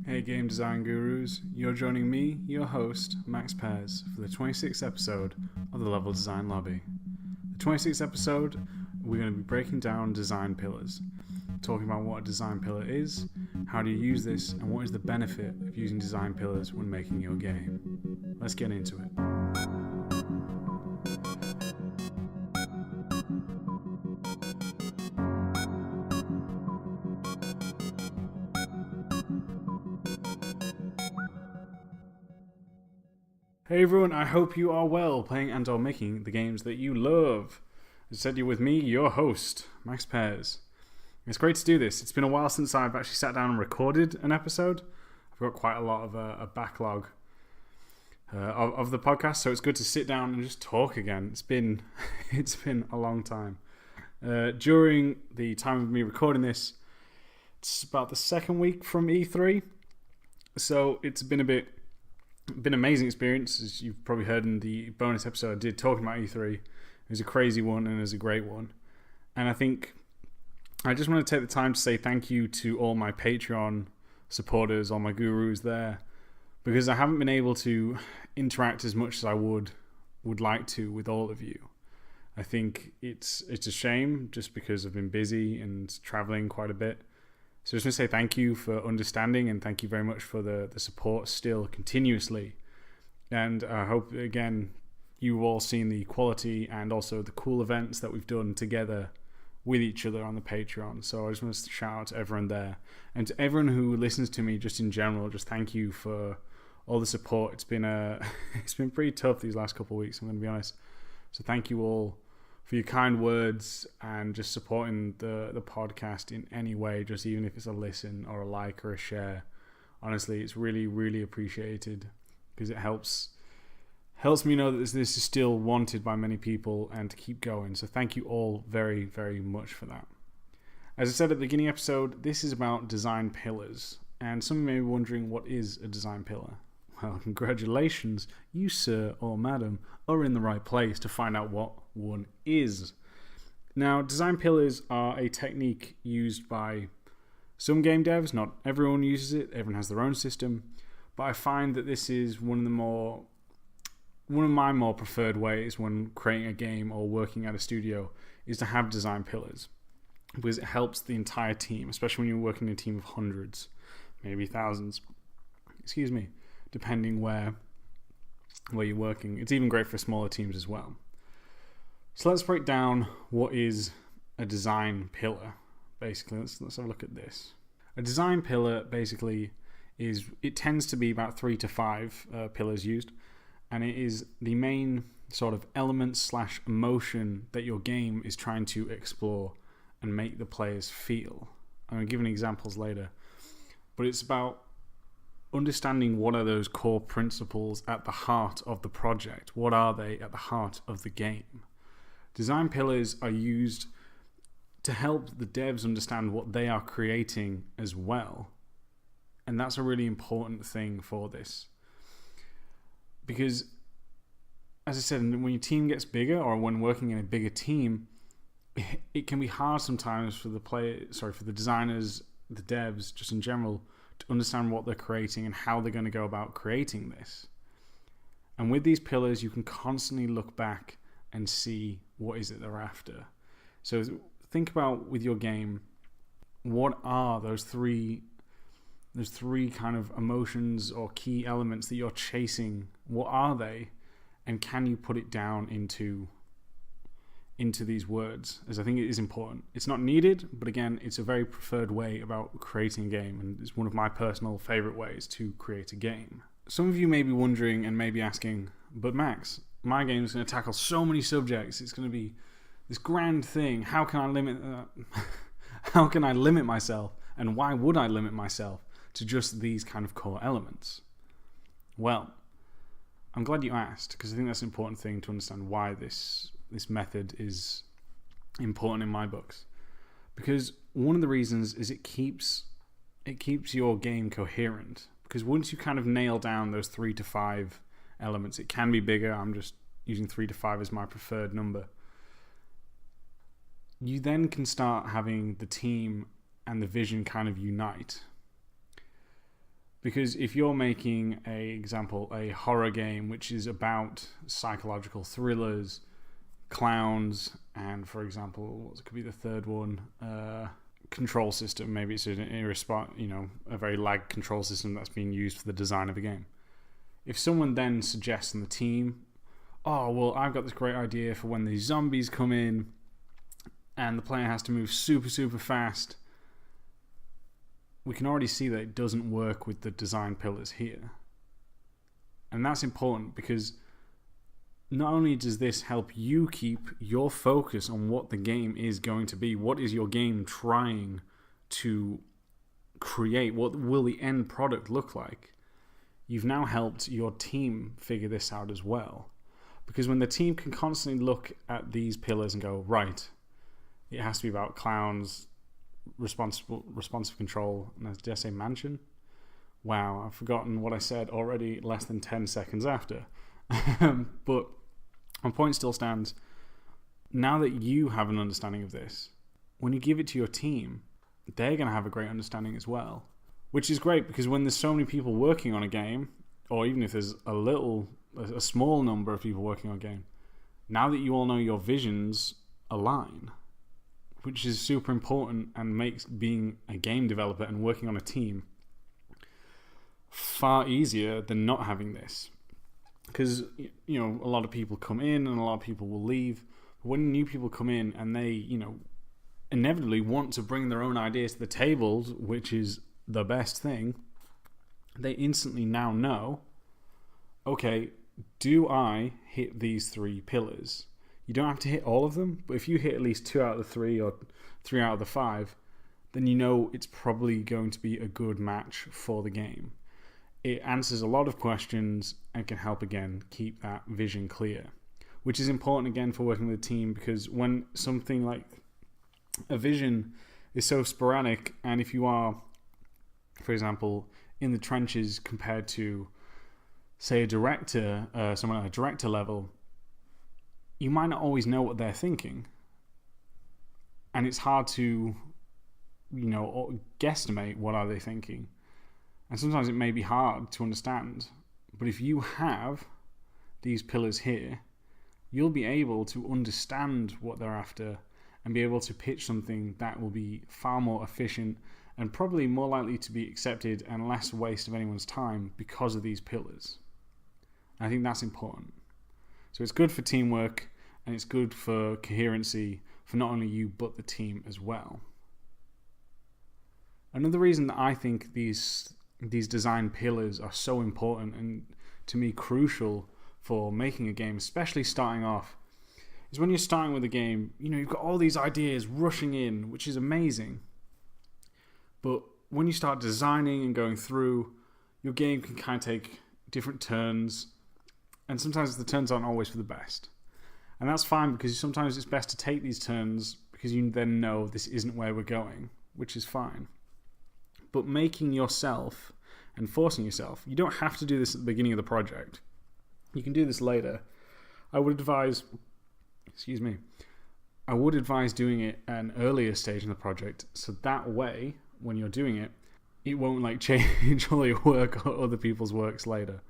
Hey game design gurus, you're joining me, your host, Max Pears, for the 26th episode of the Level Design Lobby. The 26th episode, we're going to be breaking down design pillars, talking about what a design pillar is, how do you use this, and what is the benefit of using design pillars when making your game. Let's get into it. Hey everyone, I hope you are well, playing and or making the games that you love. As I said, you're with me, your host, Max Pears. It's great to do this. It's been a while since I've actually sat down and recorded an episode. I've got quite a lot of a backlog of the podcast, so it's good to sit down and just talk again. It's been a long time. During the time of me recording this, it's about the second week from E3, so it's been an amazing experience, as you've probably heard in the bonus episode I did talking about E3. It was a crazy one and it was a great one. And I think I just want to take the time to say thank you to all my Patreon supporters, all my gurus there, because I haven't been able to interact as much as I would like to with all of you. I think it's a shame just because I've been busy and traveling quite a bit. So I just want to say thank you for understanding and thank you very much for the support still continuously. And I hope, again, you've all seen the quality and also the cool events that we've done together with each other on the Patreon. So I just want to shout out to everyone there. And to everyone who listens to me just in general, just thank you for all the support. It's been pretty tough these last couple of weeks, I'm going to be honest. So thank you all for your kind words and just supporting the podcast in any way, just even if it's a listen or a like or a share. Honestly, it's really, really appreciated because it helps me know that this is still wanted by many people and to keep going. So thank you all very, very much for that. As I said at the beginning episode, this is about design pillars. And some may be wondering, what is a design pillar? Well, congratulations, you sir or madam are in the right place to find out what one is. Now, design pillars are a technique used by some game devs. Not everyone uses it, everyone has their own system, but I find that this is one of my more preferred ways when creating a game or working at a studio is to have design pillars, because it helps the entire team, especially when you're working in a team of hundreds, maybe thousands, depending where you're working. It's even great for smaller teams as well. So let's break down what is a design pillar. Basically, let's have a look at this. A design pillar basically it tends to be about 3 to 5 pillars used, and it is the main sort of element / emotion that your game is trying to explore and make the players feel. I'm going to give examples later, but it's about understanding what are those core principles at the heart of the project. What are they at the heart of the game? Design pillars are used to help the devs understand what they are creating as well. And that's a really important thing for this. Because, as I said, when your team gets bigger or when working in a bigger team, it can be hard sometimes for the designers, the devs, just in general, to understand what they're creating and how they're going to go about creating this. And with these pillars, you can constantly look back and see what is it they're after. So think about with your game, what are those three kind of emotions or key elements that you're chasing? What are they? And can you put it down into these words? As I think it is important. It's not needed, but again, it's a very preferred way about creating a game, and it's one of my personal favorite ways to create a game. Some of you may be wondering and may be asking, but Max, my game is going to tackle so many subjects. It's going to be this grand thing. How can I limit myself? And why would I limit myself to just these kind of core elements? Well, I'm glad you asked, because I think that's an important thing to understand why this method is important in my books. Because one of the reasons is it keeps your game coherent. Because once you kind of nail down those 3 to 5 elements, it can be bigger. I'm just using 3 to 5 as my preferred number. You then can start having the team and the vision kind of unite. Because if you're making a horror game which is about psychological thrillers, clowns, and for example, what could be the third one? Control system. Maybe it's a very lag control system that's being used for the design of a game. If someone then suggests in the team, oh, well, I've got this great idea for when these zombies come in and the player has to move super, super fast, we can already see that it doesn't work with the design pillars here. And that's important because not only does this help you keep your focus on what the game is going to be, what is your game trying to create, what will the end product look like, you've now helped your team figure this out as well. Because when the team can constantly look at these pillars and go, right, it has to be about clowns, responsive control, and did I say mansion? Wow, I've forgotten what I said already less than 10 seconds after. But my point still stands. Now that you have an understanding of this, when you give it to your team, they're going to have a great understanding as well. Which is great because when there's so many people working on a game, or even if there's a small number of people working on a game, now that you all know your visions align, which is super important and makes being a game developer and working on a team far easier than not having this. Because, a lot of people come in and a lot of people will leave. But when new people come in and they, inevitably want to bring their own ideas to the table, which is the best thing, they instantly now know, okay, do I hit these 3 pillars? You don't have to hit all of them, but if you hit at least 2 out of the 3 or 3 out of the 5, then you know it's probably going to be a good match for the game. It answers a lot of questions and can help, again, keep that vision clear, which is important, again, for working with a team, because when something like a vision is so sporadic, and if you are, for example, in the trenches compared to, say, a director, someone at a director level, you might not always know what they're thinking. And it's hard to, guesstimate what are they thinking. And sometimes it may be hard to understand. But if you have these pillars here, you'll be able to understand what they're after and be able to pitch something that will be far more efficient and probably more likely to be accepted and less waste of anyone's time because of these pillars. And I think that's important. So it's good for teamwork and it's good for coherency for not only you but the team as well. Another reason that I think these design pillars are so important and to me crucial for making a game, especially starting off, is when you're starting with a game, you've got all these ideas rushing in, which is amazing. But when you start designing and going through, your game can kind of take different turns, and sometimes the turns aren't always for the best. And that's fine, because sometimes it's best to take these turns because you then know this isn't where we're going, which is fine. But making yourself and forcing yourself, you don't have to do this at the beginning of the project. You can do this later. I would advise doing it at an earlier stage in the project, so that way, when you're doing it, it won't change all your work or other people's works later.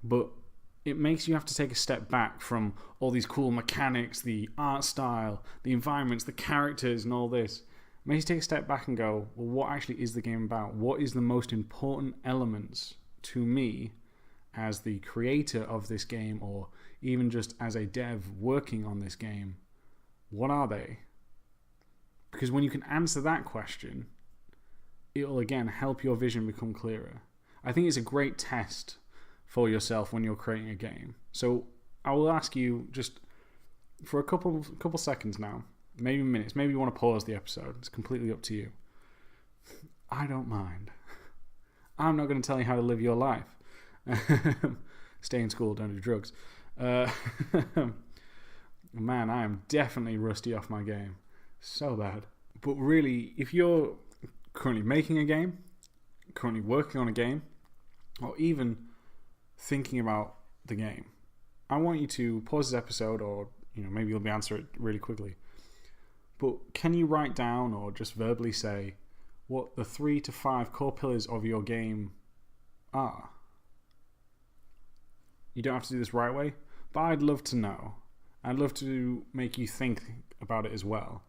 But it makes you have to take a step back from all these cool mechanics, the art style, the environments, the characters, and all this. It makes you take a step back and go, well, what actually is the game about? What is the most important elements to me as the creator of this game, or even just as a dev working on this game? What are they? Because when you can answer that question, it will again help your vision become clearer. I think it's a great test for yourself when you're creating a game. So I will ask you just for a couple seconds now, maybe minutes, maybe you want to pause the episode. It's completely up to you. I don't mind. I'm not going to tell you how to live your life. Stay in school, don't do drugs. Man, I am definitely rusty off my game. So bad. But really, if you're currently making a game, currently working on a game, or even thinking about the game, I want you to pause this episode, or maybe you'll be answer it really quickly. But can you write down or just verbally say, what the 3 to 5 core pillars of your game are. You don't have to do this right way, but I'd love to know. I'd love to make you think about it as well.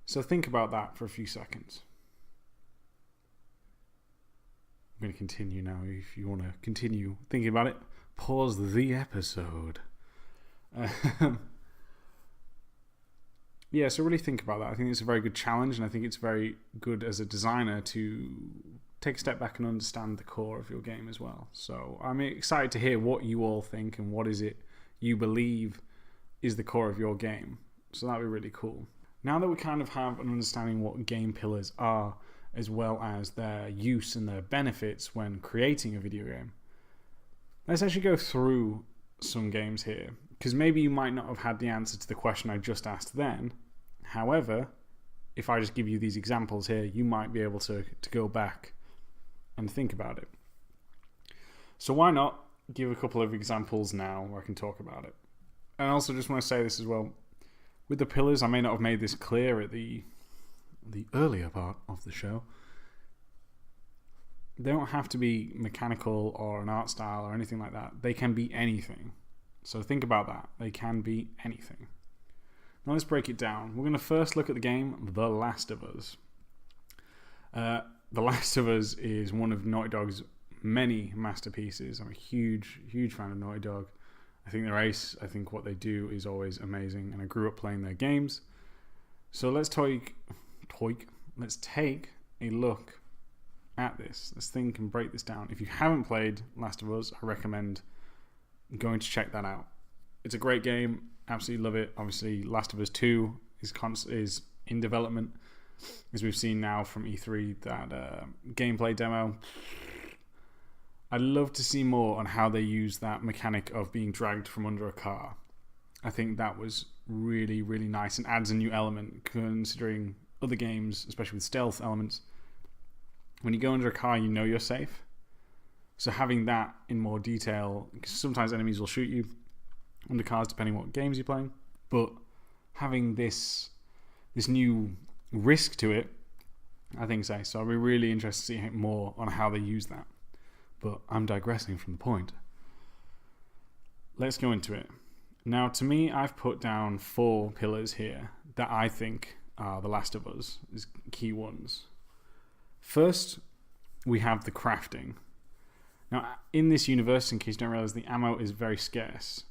So think about that for a few seconds. I'm going to continue now. If you want to continue thinking about it, pause the episode. Yeah, so really think about that. I think it's a very good challenge, and I think it's very good as a designer to take a step back and understand the core of your game as well. So I'm excited to hear what you all think and what is it you believe is the core of your game. So that'd be really cool. Now that we kind of have an understanding what game pillars are, as well as their use and their benefits when creating a video game, let's actually go through some games here, because maybe you might not have had the answer to the question I just asked then. However, if I just give you these examples here, you might be able to go back and think about it. So why not give a couple of examples now where I can talk about it. And I also just want to say this as well. With the pillars, I may not have made this clear at the earlier part of the show. They don't have to be mechanical or an art style or anything like that. They can be anything. So think about that. They can be anything. Now let's break it down. We're going to first look at the game The Last of Us. The Last of Us is one of Naughty Dog's many masterpieces. I'm a huge, huge fan of Naughty Dog. I think they're ace. I think what they do is always amazing, and I grew up playing their games. So let's take a look at this. Let's think and break this down. If you haven't played Last of Us, I recommend going to check that out. It's a great game. Absolutely love it. Obviously, Last of Us 2 is in development, as we've seen now from E3, that gameplay demo. I'd love to see more on how they use that mechanic of being dragged from under a car. I think that was really, really nice and adds a new element, considering other games, especially with stealth elements. When you go under a car, you know you're safe. So having that in more detail, because sometimes enemies will shoot you under cars depending on what games you're playing, but having this new risk to it, I think so. So I'll be really interested to see more on how they use that. But I'm digressing from the point. Let's go into it. Now, to me, I've put down 4 pillars here that I think are The Last of Us, is key ones. First, we have the crafting. Now, in this universe, in case you don't realize, the ammo is very scarce.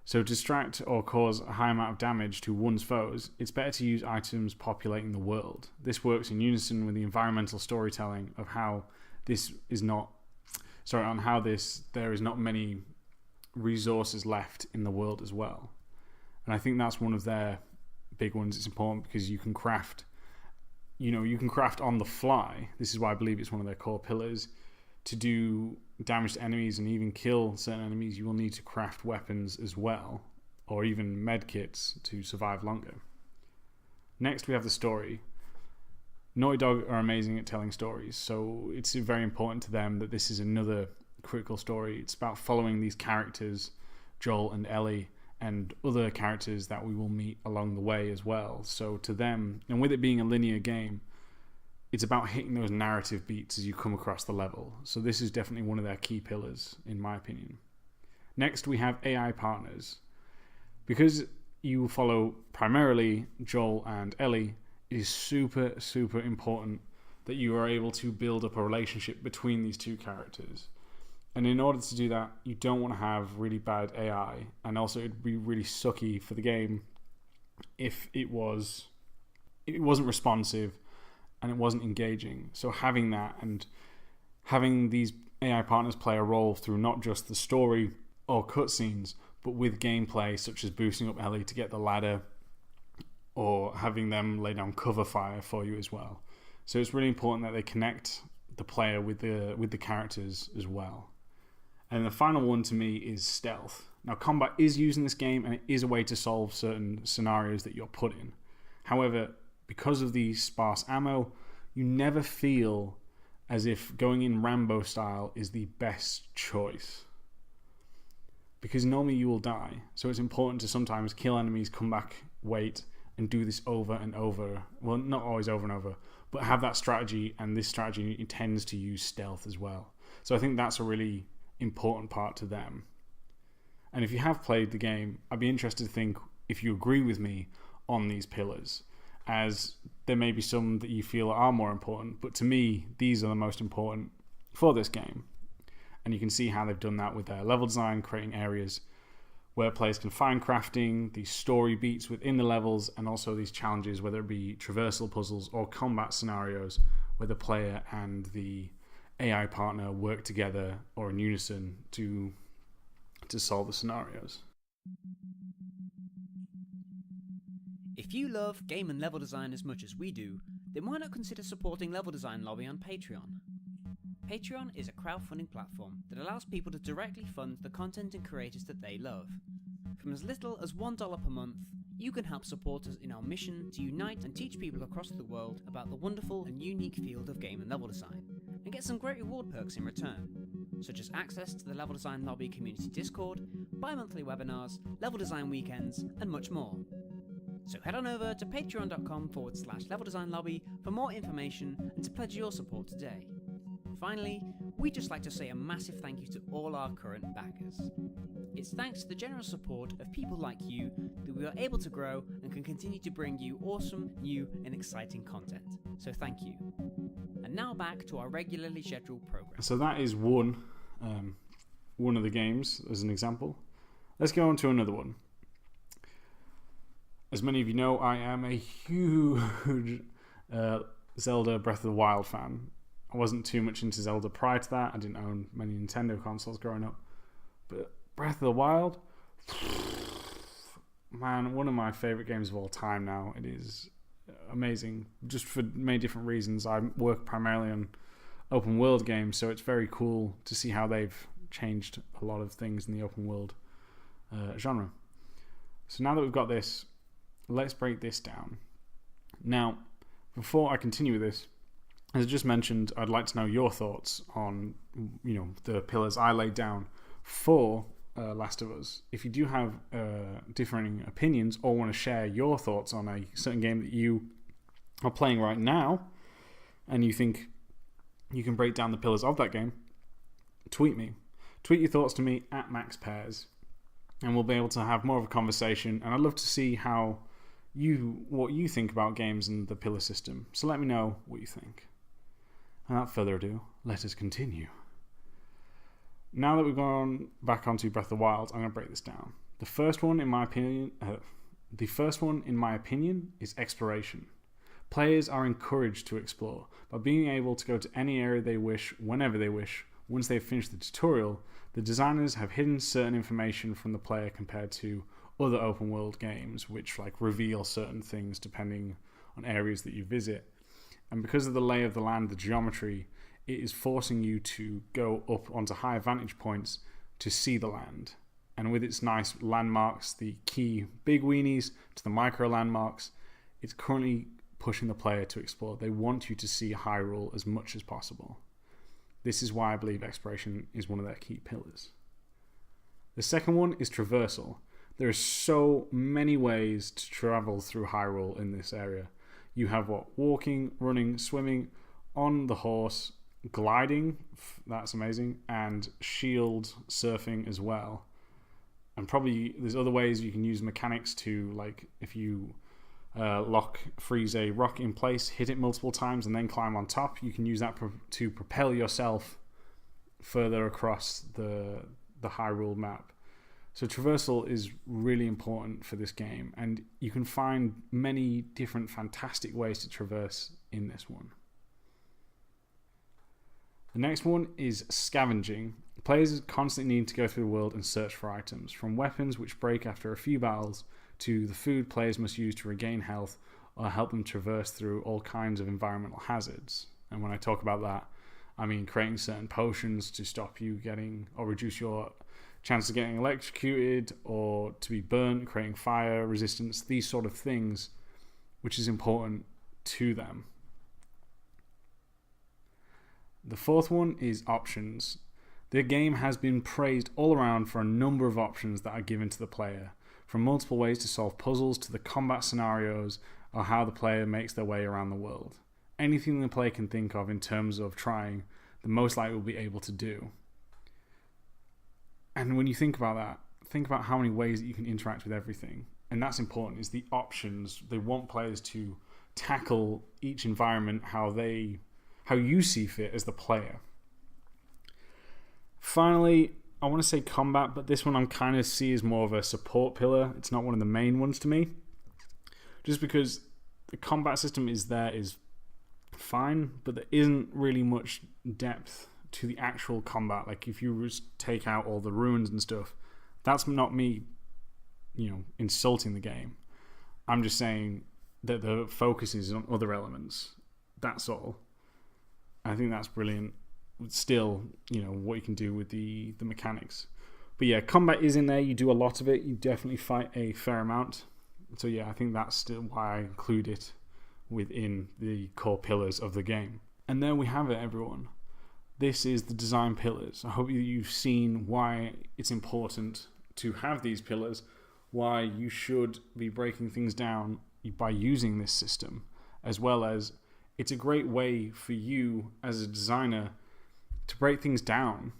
So to distract or cause a high amount of damage to one's foes, it's better to use items populating the world. This works in unison with the environmental storytelling of how there is not many resources left in the world as well. And I think that's one of their big ones. It's important because you can craft on the fly. This is why I believe it's one of their core pillars. To do damage to enemies and even kill certain enemies, you will need to craft weapons as well, or even med kits to survive longer. Next, we have the story. Naughty Dog are amazing at telling stories, so it's very important to them that this is another critical story. It's about following these characters, Joel and Ellie, and other characters that we will meet along the way as well. So to them, and with it being a linear game, it's about hitting those narrative beats as you come across the level. So this is definitely one of their key pillars, in my opinion. Next, we have AI partners. Because you follow primarily Joel and Ellie, it is super, super important that you are able to build up a relationship between these two characters. And in order to do that, you don't want to have really bad AI. And also, it'd be really sucky for the game if it wasn't responsive and it wasn't engaging. So having that and having these AI partners play a role through not just the story or cutscenes, but with gameplay such as boosting up Ellie to get the ladder, or having them lay down cover fire for you as well. So it's really important that they connect the player with the characters as well. And the final one to me is stealth. Now, combat is used in this game, and it is a way to solve certain scenarios that you're put in. However, because of the sparse ammo, you never feel as if going in Rambo style is the best choice. Because normally you will die. So it's important to sometimes kill enemies, come back, wait, and do this over and over. Well, not always over and over, but have that strategy, and this strategy tends to use stealth as well. So I think that's a really important part to them. And if you have played the game, I'd be interested to think if you agree with me on these pillars, as there may be some that you feel are more important, but to me, these are the most important for this game. And you can see how they've done that with their level design, creating areas where players can find crafting, these story beats within the levels, and also these challenges, whether it be traversal puzzles or combat scenarios where the player and the AI partner work together or in unison to solve the scenarios. If you love game and level design as much as we do, then why not consider supporting Level Design Lobby on Patreon? Patreon is a crowdfunding platform that allows people to directly fund the content and creators that they love. From as little as $1 per month, you can help support us in our mission to unite and teach people across the world about the wonderful and unique field of game and level design, and get some great reward perks in return, such as access to the Level Design Lobby community Discord, bi-monthly webinars, level design weekends, and much more. So head on over to patreon.com/Level Design Lobby for more information and to pledge your support today. Finally, we'd just like to say a massive thank you to all our current backers. It's thanks to the generous support of people like you that we are able to grow and can continue to bring you awesome, new and exciting content. So thank you. And now back to our regularly scheduled program. So that is one of the games as an example. Let's go on to another one. As many of you know, I am a huge Zelda Breath of the Wild fan. I wasn't too much into Zelda prior to that. I didn't own many Nintendo consoles growing up. But Breath of the Wild, man, one of my favourite games of all time now. It is amazing, just for many different reasons. I work primarily on open world games, so it's very cool to see how they've changed a lot of things in the open world genre. So now that we've got this, let's break this down. Now, before I continue with this, as I just mentioned, I'd like to know your thoughts on, the pillars I laid down for Last of Us. If you do have differing opinions or want to share your thoughts on a certain game that you are playing right now, and you think you can break down the pillars of that game, tweet me. Tweet your thoughts to me at MaxPairs, and we'll be able to have more of a conversation. And I'd love to see what you think about games and the pillar system. So let me know what you think. And without further ado, let us continue. Now that we've gone back onto Breath of the Wild, I'm going to break this down. The first one, in my opinion, is exploration. Players are encouraged to explore. By being able to go to any area they wish, whenever they wish, once they've finished the tutorial, the designers have hidden certain information from the player compared to other open world games, which reveal certain things depending on areas that you visit. And because of the lay of the land, the geometry, it is forcing you to go up onto higher vantage points to see the land. And with its nice landmarks, the key big weenies to the micro landmarks, it's currently pushing the player to explore. They want you to see Hyrule as much as possible. This is why I believe exploration is one of their key pillars. The second one is traversal. There are so many ways to travel through Hyrule in this area. You have walking, running, swimming, on the horse, gliding, that's amazing, and shield surfing as well. And probably there's other ways you can use mechanics to, if you freeze a rock in place, hit it multiple times, and then climb on top, you can use that to propel yourself further across the Hyrule map. So traversal is really important for this game, and you can find many different fantastic ways to traverse in this one. The next one is scavenging. Players constantly need to go through the world and search for items, from weapons which break after a few battles to the food players must use to regain health or help them traverse through all kinds of environmental hazards. And when I talk about that, I mean creating certain potions to stop you getting or reduce your chance of getting electrocuted or to be burnt, creating fire resistance, these sort of things, which is important to them. The fourth one is options. The game has been praised all around for a number of options that are given to the player, from multiple ways to solve puzzles to the combat scenarios or how the player makes their way around the world. anything the player can think of in terms of trying, the most likely will be able to do. And when you think about that, think about how many ways that you can interact with everything. And that's important, is the options. They want players to tackle each environment how you see fit as the player. Finally, I want to say combat, but this one I'm kind of see as more of a support pillar. It's not one of the main ones to me. Just because the combat system is fine, but there isn't really much depth to the actual combat. Like if you just take out all the runes and stuff, that's not me, insulting the game. I'm just saying that the focus is on other elements. That's all. I think that's brilliant. Still, what you can do with the mechanics. But yeah, combat is in there. You do a lot of it. You definitely fight a fair amount. So yeah, I think that's still why I include it within the core pillars of the game. And there we have it, everyone. This is the design pillars. I hope you've seen why it's important to have these pillars, why you should be breaking things down by using this system, as well as it's a great way for you as a designer to break things down.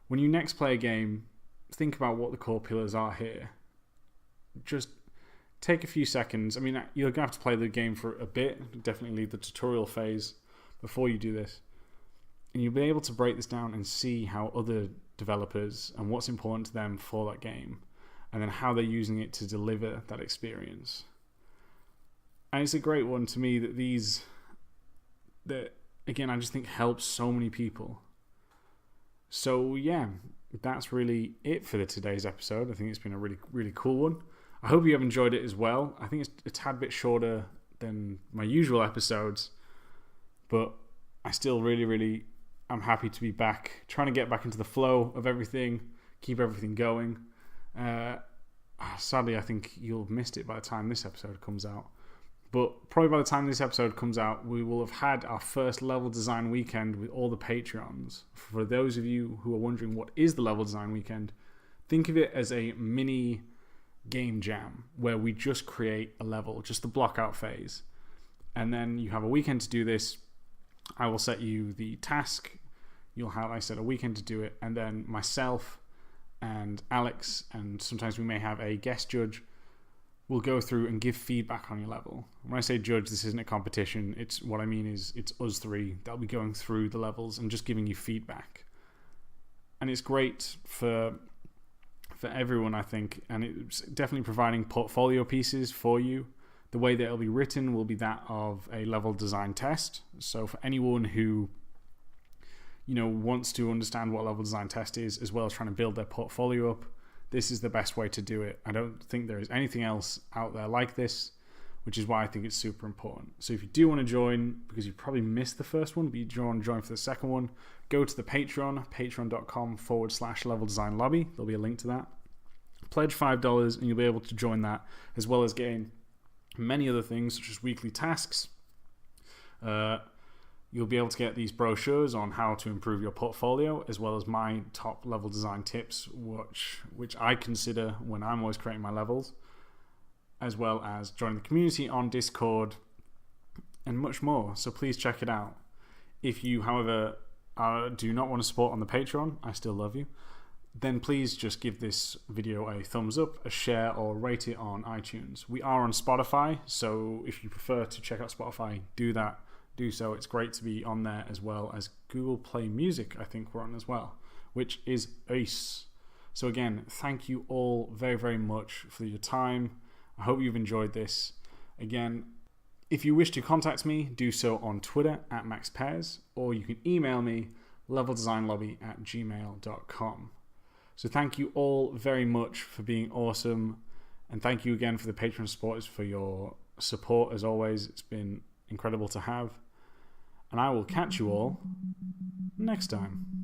When you next play a game, think about what the core pillars are here. Just take a few seconds. I mean, you're going to have to play the game for a bit. Definitely leave the tutorial phase before you do this. And you'll be able to break this down and see how other developers and what's important to them for that game, and then how they're using it to deliver that experience. And it's a great one to me that again, I just think helps so many people. So yeah, that's really it for today's episode. I think it's been a really, really cool one. I hope you have enjoyed it as well. I think it's a tad bit shorter than my usual episodes, but I still really I'm happy to be back, trying to get back into the flow of everything, keep everything going. Sadly, I think you'll have missed it by the time this episode comes out. But probably by the time this episode comes out, we will have had our first level design weekend with all the Patreons. For those of you who are wondering what is the level design weekend, think of it as a mini game jam where we just create a level, just the block out phase. And then you have a weekend to do this. I will set you the task. You'll have, like I said, a weekend to do it. And then myself and Alex, and sometimes we may have a guest judge, will go through and give feedback on your level. When I say judge, this isn't a competition. It's what I mean is it's us three that'll be going through the levels and just giving you feedback. And it's great for everyone, I think, and it's definitely providing portfolio pieces for you. The way that it'll be written will be that of a level design test. So for anyone who wants to understand what level design test is, as well as trying to build their portfolio up, this is the best way to do it. I don't think there is anything else out there like this, which is why I think it's super important. So if you do want to join, because you probably missed the first one, but you want to join for the second one, go to the Patreon, patreon.com/level design lobby. There'll be a link to that. Pledge $5 and you'll be able to join that, as well as gain many other things such as weekly tasks. You'll be able to get these brochures on how to improve your portfolio, as well as my top level design tips, which I consider when I'm always creating my levels, as well as joining the community on Discord and much more. So please check it out. If you, however, do not want to support on the Patreon, I still love you, then please just give this video a thumbs up, a share, or rate it on iTunes. We are on Spotify, so if you prefer to check out Spotify, do so. It's great to be on there, as well as Google Play Music. I think we're on as well, which is ace. So again, thank you all very, very much for your time. I hope you've enjoyed this. Again, if you wish to contact me, do so on Twitter @MaxPairs, or you can email me leveldesignlobby@gmail.com. So thank you all very much for being awesome, and thank you again for the Patreon supporters for your support. As always, it's been incredible to have. And I will catch you all next time.